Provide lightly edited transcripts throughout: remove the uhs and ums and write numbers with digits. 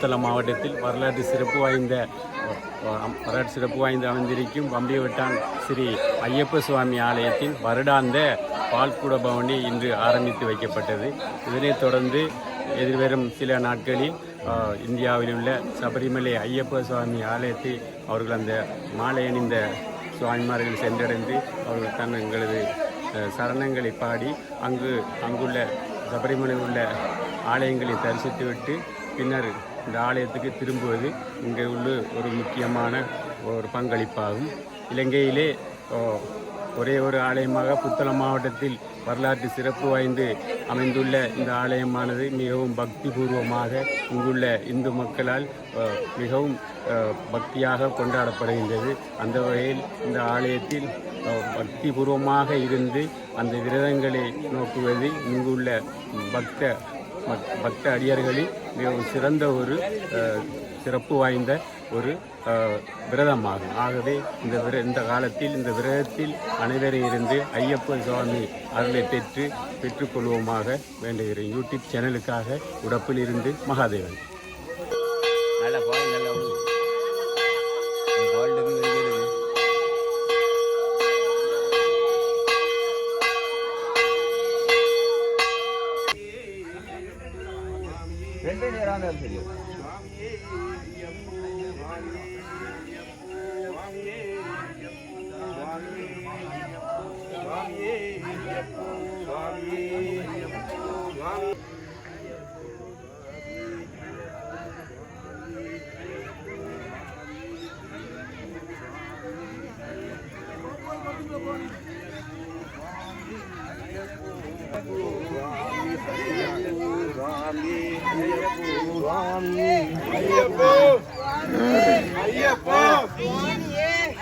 சேலம் மாவட்டத்தில் வரலாற்று சிறப்பு வாய்ந்த அமைந்திருக்கும் வம்பியவட்டான் ஸ்ரீ ஐயப்ப சுவாமி ஆலயத்தின் வருடாந்த பால்குட பவனி இன்று ஆரம்பித்து வைக்கப்பட்டது. இதனைத் தொடர்ந்து எதிர்வரும் சில நாட்களில் இந்தியாவில் உள்ள சபரிமலை ஐயப்ப சுவாமி ஆலயத்தை அவர்கள் அந்த மாலை அணிந்த சுவாமிமார்கள் சென்றடைந்து அவர்கள் தங்களது சரணங்களை பாடி அங்குள்ள சபரிமலை உள்ள ஆலயங்களை தரிசித்துவிட்டு பின்னர் இந்த ஆலயத்துக்கு திரும்புவது இங்கே உள்ள ஒரு முக்கியமான ஒரு பங்களிப்பாகும். இலங்கையிலே ஒரே ஒரு ஆலயமாக புத்தளம் மாவட்டத்தில் வரலாற்று சிறப்பு வாய்ந்து அமைந்துள்ள இந்த ஆலயமானது மிகவும் பக்திபூர்வமாக இங்குள்ள இந்து மக்களால் மிகவும் பக்தியாக கொண்டாடப்படுகின்றது. அந்த வகையில் இந்த ஆலயத்தில் பக்திபூர்வமாக இருந்து அந்த விரதங்களை நோக்குவது இங்குள்ள பக்த அடியார்களில் மிகவும் சிறந்த ஒரு சிறப்பு வாய்ந்த ஒரு விரதமாகும். ஆகவே இந்த காலத்தில் இந்த விரதத்தில் அனைவரும் இருந்து ஐயப்ப சுவாமி அருளை பெற்றுக்கொள்வோமாக வேண்டுகிறேன். யூடியூப் சேனலுக்காக உடப்பில் இருந்து மகாதேவன். ரெண்டு நேரம் தான் தெரியும்.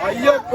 ஐயப்பா